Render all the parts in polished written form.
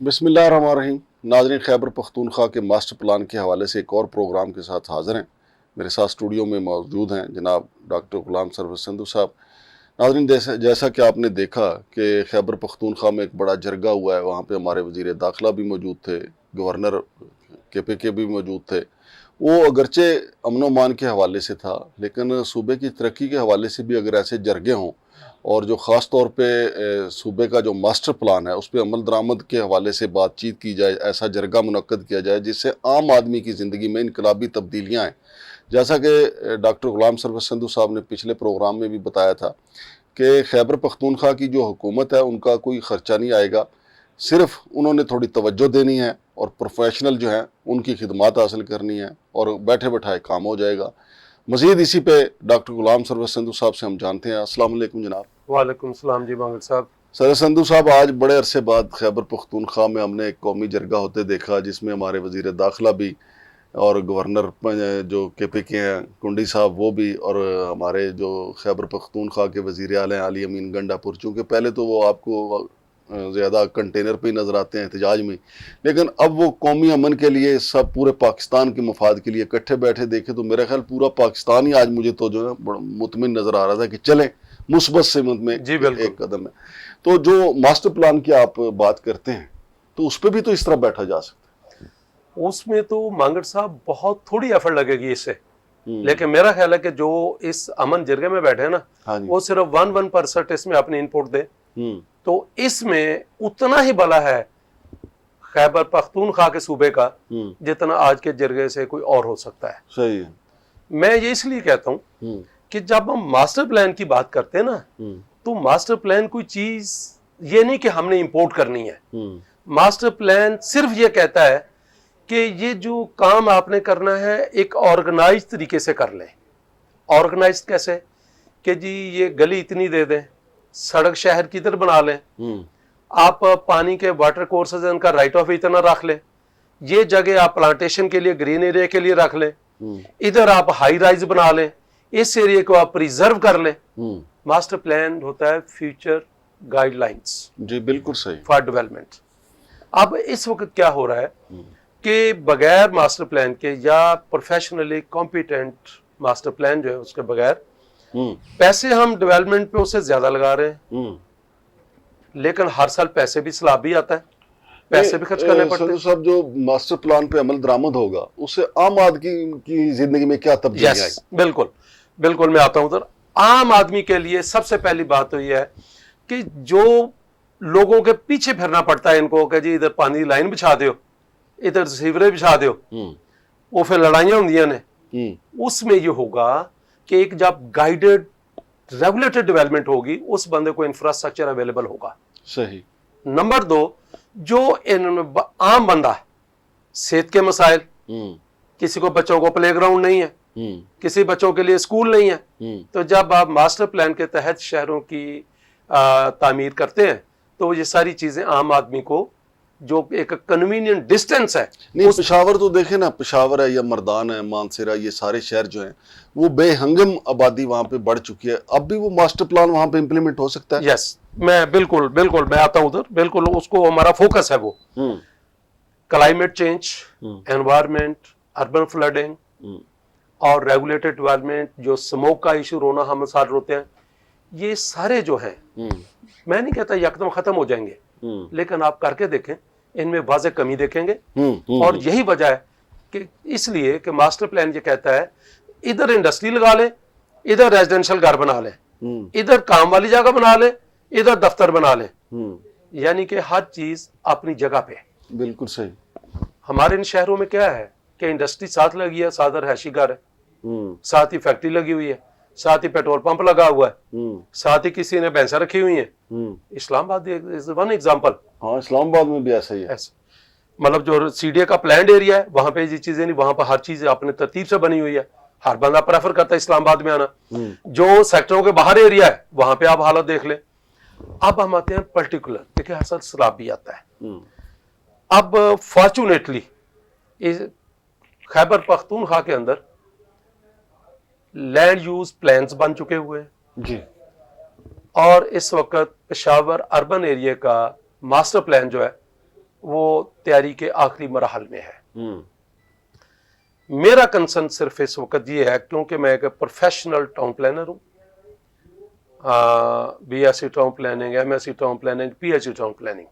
بسم اللہ الرحمن الرحیم. ناظرین، خیبر پختونخوا کے ماسٹر پلان کے حوالے سے ایک اور پروگرام کے ساتھ حاضر ہیں. میرے ساتھ اسٹوڈیو میں موجود ہیں جناب ڈاکٹر غلام سرور سندھو صاحب. ناظرین، جیسا کہ آپ نے دیکھا کہ خیبر پختونخوا میں ایک بڑا جرگہ ہوا ہے. وہاں پہ ہمارے وزیر داخلہ بھی موجود تھے، گورنر کے بھی موجود تھے. وہ اگرچہ امن و امان کے حوالے سے تھا، لیکن صوبے کی ترقی کے حوالے سے بھی اگر ایسے جرگے ہوں اور جو خاص طور پہ صوبے کا جو ماسٹر پلان ہے اس پہ عمل درآمد کے حوالے سے بات چیت کی جائے، ایسا جرگہ منعقد کیا جائے جس سے عام آدمی کی زندگی میں انقلابی تبدیلیاں آئیں. جیسا کہ ڈاکٹر غلام سرور سندھو صاحب نے پچھلے پروگرام میں بھی بتایا تھا کہ خیبر پختونخوا کی جو حکومت ہے ان کا کوئی خرچہ نہیں آئے گا، صرف انہوں نے تھوڑی توجہ دینی ہے اور پروفیشنل جو ہیں ان کی خدمات حاصل کرنی ہے اور بیٹھے بٹھائے کام ہو جائے گا. مزید اسی پہ ڈاکٹر غلام سرور سندھو صاحب سے ہم جانتے ہیں. السلام علیکم جناب. وعلیکم السلام جی مانگل صاحب. سر سندھو صاحب، آج بڑے عرصے بعد خیبر پختونخوا میں ہم نے ایک قومی جرگہ ہوتے دیکھا جس میں ہمارے وزیر داخلہ بھی اور گورنر جو کے ہیں کنڈی صاحب وہ بھی، اور ہمارے جو خیبر پختونخوا کے وزیر اعلیٰ ہیں علی امین گنڈا پور. چونکہ پہلے تو وہ آپ کو زیادہ کنٹینر پہ ہی نظر آتے ہیں احتجاج میں، لیکن اب وہ قومی امن کے لیے سب پورے پاکستان کے مفاد کے لیے اکٹھے بیٹھے دیکھے تو میرا خیال پورا پاکستان ہی آج مجھے تو جو ہے مطمئن نظر آ رہا تھا کہ چلیں مثبت سمت میں جی بالکل ایک قدم ہے. تو جو ماسٹر پلان کی آپ بات کرتے ہیں تو اس پہ بھی تو اس طرح بیٹھا جا سکتا ہے. اس میں تو مانگڑ صاحب بہت تھوڑی ایفرٹ لگے گی اس سے، لیکن میرا خیال ہے کہ جو اس امن جرگے میں بیٹھے ہیں نا وہ صرف 1% اس میں اپنی انپوٹ دے تو اس میں اتنا ہی بلا ہے خیبر پختونخوا کے صوبے کا جتنا آج کے جرگے سے کوئی اور ہو سکتا ہے. صحیح ہے. میں یہ اس لیے کہتا ہوں کہ جب ہم ماسٹر پلان کی بات کرتے ہیں نا تو ماسٹر پلان کوئی چیز یہ نہیں کہ ہم نے امپورٹ کرنی ہے. ماسٹر پلان صرف یہ کہتا ہے کہ یہ جو کام آپ نے کرنا ہے ایک آرگنائز طریقے سے کر لیں. آرگنائز کیسے؟ کہ جی یہ گلی اتنی دے دیں، سڑک شہر کی ادھر بنا لیں، آپ پانی کے واٹر کورسز ان کا رائٹ آف اتنا رکھ لیں، یہ جگہ آپ پلانٹیشن کے لیے گرین ایریا کے لیے رکھ لیں، ادھر آپ ہائی رائز بنا لیں، اس ایریا کو آپ پریزرو کر لیں. ماسٹر پلان ہوتا ہے فیوچر گائیڈ لائنز. جی بالکل صحیح. For development. اب اس وقت کیا ہو رہا ہے کہ بغیر ماسٹر پلان کے یا پروفیشنلی کمپیٹنٹ ماسٹر پلان جو ہے اس کے بغیر پیسے ہم ڈیولپمنٹ پہ اس سے زیادہ لگا رہے ہیں، لیکن ہر سال پیسے بھی سیلاب بھی آتا ہے، پیسے بھی خرچ کرنے پڑتے ہیں. صاحب جو ماسٹر پلان پہ عمل درآمد ہوگا اس سے عام آدمی کی زندگی میں کیا تبدیلی آئے؟ بالکل بالکل میں آتا ہوں ادھر. عام آدمی کے لیے سب سے پہلی بات تو یہ ہے کہ جو لوگوں کے پیچھے پھرنا پڑتا ہے ان کو کہ جی ادھر پانی لائن بچھا دیو، ادھر سیوریج بچھا دیو، وہ پھر لڑائیاں ہوندیاں نے. اس میں یہ ہوگا کہ ایک جب گائیڈڈ ریگولیٹڈ ڈیولپمنٹ ہوگی اس بندے کو انفراسٹرکچر اویلیبل ہوگا. صحیح. نمبر 2، جو عام بندہ صحت کے مسائل، کسی کو بچوں کو پلے گراؤنڈ نہیں ہے، کسی بچوں کے لیے اسکول نہیں ہے، تو جب آپ ماسٹر پلان کے تحت شہروں کی تعمیر کرتے ہیں تو یہ ساری چیزیں عام آدمی کو جو ایک کنوینئنٹ ڈسٹینس ہے. نہیں، پشاور تو دیکھیں نا، پشاور ہے یا مردان ہے، مانسیرہ، یہ سارے شہر جو ہیں وہ بے ہنگم آبادی وہاں پہ بڑھ چکی ہے. اب بھی وہ ماسٹر پلان وہاں پہ امپلیمنٹ ہو سکتا ہے. یس، میں بالکل میں آتا ہوں ادھر. بالکل اس کو ہمارا فوکس ہے وہ climate change, environment, urban fielding اور ریگولیٹڈ ڈیولپمنٹ. جو سموک کا ایشو رونا ہم ساتھ روتے ہیں، یہ سارے جو ہیں میں نہیں کہتا یکدم ختم ہو جائیں گے، لیکن آپ کر کے دیکھیں ان میں واضح کمی دیکھیں گے. اور یہی وجہ ہے کہ اس لیے کہ ماسٹر پلان یہ کہتا ہے ادھر انڈسٹری لگا لیں، ادھر ریزیڈینشل گھر بنا لیں، ادھر کام والی جگہ بنا لیں، ادھر دفتر بنا لیں، یعنی کہ ہر چیز اپنی جگہ پہ. بالکل صحیح. ہمارے ان شہروں میں کیا ہے کہ انڈسٹری ساتھ لگی ہے، ساتھ رہائشی گھر ہے، ساتھ ہی فیکٹری لگی ہوئی ہے، ساتھ ہی پیٹرول پمپ لگا ہوا ہے، ساتھ ہی کسی نے بھینسیں رکھی ہوئی ہیں. اسلام آباد ون ایگزامپل. ہاں، اسلام آباد میں بھی ایسا ہی ہے. مطلب جو سی ڈی اے کا پلانڈ ایریا ہے وہاں پہ یہ چیزیں نہیں، وہاں پہ ہر چیز اپنے ترتیب سے بنی ہوئی ہے. ہر بندہ پریفر کرتا ہے اسلام آباد میں آنا. جو سیکٹروں کے باہر ایریا ہے وہاں پہ آپ حالت دیکھ لیں. اب ہم آتے ہیں پرٹیکولر، دیکھیں ہر سال سیلاب بھی آتا ہے. اب فارچونیٹلی خیبر پختونخوا کے اندر لینڈ یوز پلانز بن چکے ہوئے ہیں جی، اور اس وقت پشاور اربن ایریا کا ماسٹر پلان جو ہے وہ تیاری کے آخری مراحل میں ہے. میرا کنسرن صرف اس وقت یہ ہے کیونکہ میں ایک پروفیشنل ٹاؤن پلانر ہوں, B S C town planning, M S C town planning, P H D town planning,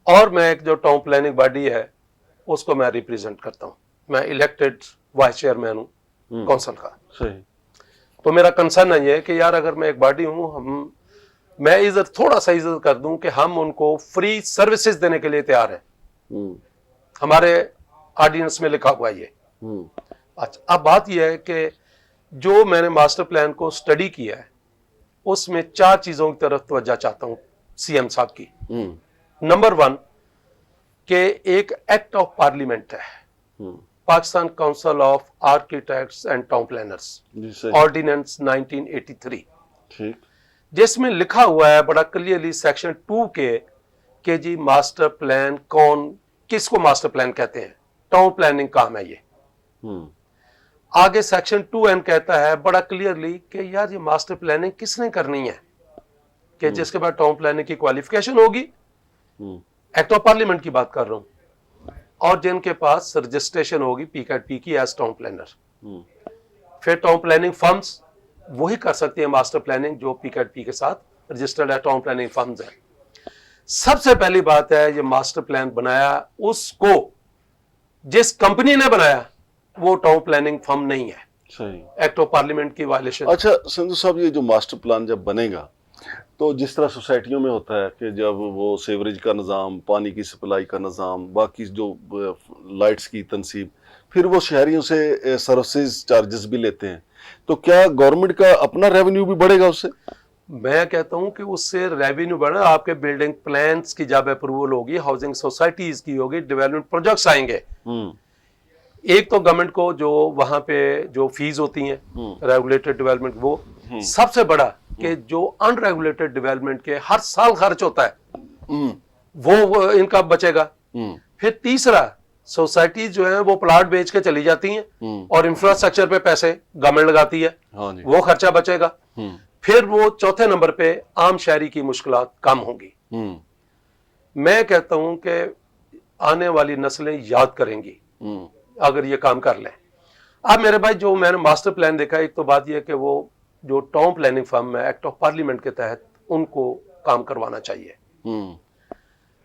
اور میں ایک جو ٹاؤن پلاننگ باڈی ہے اس کو میں ریپریزنٹ کرتا ہوں. میں الیکٹڈ وائس چیئرمین ہوں کونسل کا. صحیح. تو میرا کنسرن ہے یہ کہ یار اگر میں ایک باڈی ہوں, میں عزت تھوڑا سا عزت کر دوں کہ ہم ان کو فری سروسز دینے کے لیے تیار ہیں. ہمارے آرڈیننس میں لکھا ہوا یہ. اچھا, اب بات یہ ہے کہ جو میں نے ماسٹر پلان کو سٹڈی کیا ہے اس میں 4 چیزوں کی طرف توجہ چاہتا ہوں سی ایم صاحب کی. نمبر 1 کہ ایک ایکٹ آف پارلیمنٹ ہے, Pakistan council of architects and town planners, ordinance 1983, جس میں لکھا ہوا ہے بڑا کلیئرلی سیکشن 2 کے کہ جی ماسٹر پلان کس کو ماسٹر پلان کہتے ہیں, ٹاؤن پلاننگ کام ہے یہ. آگے سیکشن 2N کہتا ہے بڑا کلیئرلی کہ یار یہ ماسٹر پلاننگ کس نے کرنی ہے, کہ جس کے بعد ٹاؤن پلاننگ کی کوالیفیکیشن ہوگی, ایکٹ آف پارلیمنٹ کی بات کر رہا ہوں, اور جن کے پاس رجسٹریشن ہوگی پی کی ایز ٹاؤن پلانر. پھر ٹاؤن پلاننگ فرمز وہی کر سکتے ہیں ماسٹر پلاننگ جو پی کے ساتھ رجسٹرڈ ہے, ٹاؤن پلاننگ فرمز ہیں. سب سے پہلی بات ہے یہ ماسٹر پلان بنایا اس کو جس کمپنی نے بنایا وہ ٹاؤن پلاننگ فرم نہیں ہے. صحیح. ایکٹ آف پارلیمنٹ کی وائلیشن. اچھا سندھو صاحب, یہ جو ماسٹر پلان جب بنے گا تو جس طرح سوسائٹیوں میں ہوتا ہے کہ جب وہ سیوریج کا نظام, پانی کی سپلائی کا نظام, باقی جو لائٹس کی تنصیب, پھر وہ شہریوں سے سروسز چارجز بھی لیتے ہیں, تو کیا گورنمنٹ کا اپنا ریونیو بھی بڑھے گا اس سے؟ میں کہتا ہوں کہ اس سے ریونیو بڑھا, آپ کے بلڈنگ پلانز کی جب اپروول ہوگی, ہاؤسنگ سوسائٹیز کی ہوگی, ڈیولپمنٹ پروجیکٹس آئیں گے. ایک تو گورنمنٹ کو جو وہاں پہ جو فیس ہوتی ہیں ریگولیٹڈ ڈیولپمنٹ, وہ سب سے بڑا کہ جو ان ریگولیٹڈ ڈیولپمنٹ کے ہر سال خرچ ہوتا ہے وہ ان کا بچے گا. پھر تیسرا, سوسائٹیز جو ہیں وہ پلاٹ بیچ کے چلی جاتی ہیں اور انفراسٹرکچر پہ پیسے گورنمنٹ لگاتی ہے, وہ خرچہ بچے گا. پھر وہ چوتھے نمبر پہ عام شہری کی مشکلات کم ہوں گی. میں کہتا ہوں کہ آنے والی نسلیں یاد کریں گی اگر یہ کام کر لیں. اب میرے بھائی جو میں نے ماسٹر پلان دیکھا, ایک تو بات یہ کہ وہ جو ٹاؤن پلاننگ فرم ہے ایکٹ آف پارلیمنٹ کے تحت ان کو کام کروانا چاہیے.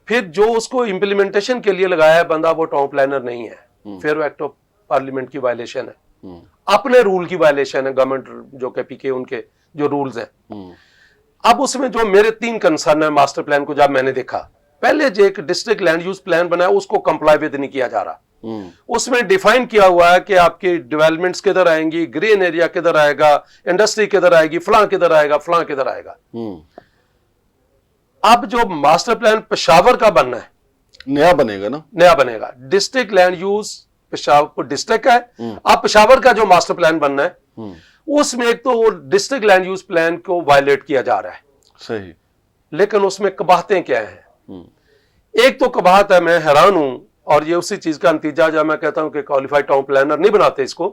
پھر جو اس کو امپلیمنٹیشن کے لیے لگایا ہے بندہ وہ ٹاؤن پلانر نہیں ہے, پھر وہ ایکٹ آف پارلیمنٹ کی وائلیشن ہے, اپنے رول کی وائلیشن ہے, گورنمنٹ جو کہ پی کے ان کے جو رولز ہیں. اب اس میں جو میرے 3 کنسرن ہیں ماسٹر پلان کو جب میں نے دیکھا, پہلے جو ایک ڈسٹرکٹ لینڈ یوز پلان بنا ہے اس کو کمپلائی ود نہیں کیا جا رہا. اس میں ڈیفائن کیا ہوا ہے کہ آپ کی ڈیولپمنٹس کدھر آئیں گی, گرین ایریا کدھر آئے گا, انڈسٹری کدھر آئے گی, فلاں کدھر آئے گا, فلاں کدھر آئے گا. اب جو ماسٹر پلان پشاور کا بننا ہے, نیا بنے گا نا, نیا بنے گا, district land use Peshawar district ہے. اب پشاور کا جو ماسٹر پلان بننا ہے اس میں ایک تو ڈسٹرکٹ لینڈ یوز پلان کو وائلیٹ کیا جا رہا ہے. صحیح. لیکن اس میں قباحتیں کیا ہیں؟ ایک تو قباحت ہے, میں حیران ہوں, اور یہ اسی چیز کا نتیجہ جب میں کہتا ہوں کہ کوالیفائڈ ٹاؤن پلانر نہیں بناتے اس کو,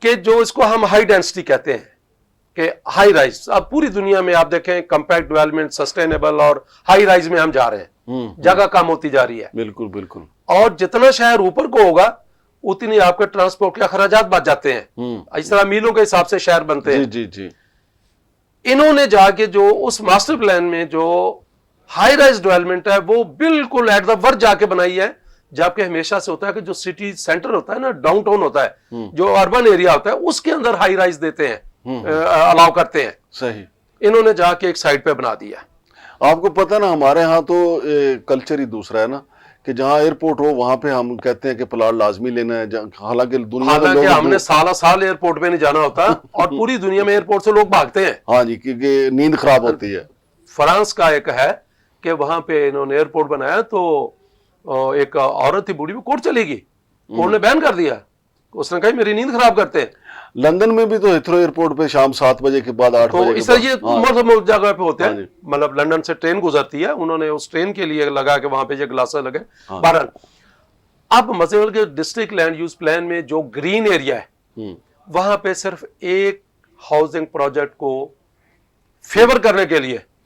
کہ جو اس کو ہم ہائی ڈینسٹی کہتے ہیں کہ ہائی رائز. اب پوری دنیا میں آپ دیکھیں کمپیکٹ ڈیولپمنٹ, سسٹینیبل اور ہائی رائز میں ہم جا رہے ہیں, جگہ کم ہوتی جا رہی ہے. بالکل بالکل. اور جتنا شہر اوپر کو ہوگا اتنی آپ کے ٹرانسپورٹ کے اخراجات بچ جاتے ہیں. اس طرح میلوں کے حساب سے شہر بنتے ہیں. جی جی. انہوں نے جا کے جو اس ماسٹر پلان میں جو ہائی رائز ڈیولپمنٹ ہے وہ بالکل ایٹ دا ورڈ جا کے بنائی ہے, جبکہ ہمیشہ سے ہوتا ہے کہ جو سٹی سینٹر ہوتا ہے نا, ڈاؤن ٹاؤن ہوتا ہے, جو اربن ایریا ہوتا ہے, اس کے اندر ہائی رائز دیتے ہیں, الاؤ کرتے ہیں. صحیح. انہوں نے جا کے ایک سائڈ پہ بنا دیا. آپ کو پتہ نا ہمارے ہاں تو کلچر ہی دوسرا ہے نا, کہ جہاں ایئرپورٹ ہو وہاں پہ ہم کہتے ہیں کہ پلاٹ لازمی لینا ہے, حالانکہ دنیا میں لوگ ہم نے سال ایئرپورٹ پہ نہیں جانا ہوتا اور پوری دنیا میں ایئرپورٹ سے لوگ بھاگتے ہیں. ہاں جی, کیونکہ نیند خراب ہوتی ہے. فرانس کا ایک ہے کہ وہاں پہ انہوں نے ایئرپورٹ بنایا تو ایک عورت تھی بوڑھی, وہ کورٹ چلے گی, کورٹ نے بین کر دیا, اس نے کہا میری نیند خراب کرتے ہیں. لندن میں بھی تو ہیتھرو ایئرپورٹ پہ شام 7 بجے کے بعد 8 بجے اس طرح یہ ملک جگہ پہ ہوتے ہیں. مطلب لندن سے ٹرین گزرتی ہے, انہوں نے اس ٹرین کے لیے لگا کہ وہاں پہ یہ گلاسر لگے. بہرحال اب مثلا کہ ڈسٹرکٹ لینڈ یوز پلان میں جو گرین ایریا ہے وہاں پہ صرف ایک ہاؤسنگ پروجیکٹ کو فیور کرنے کے لیے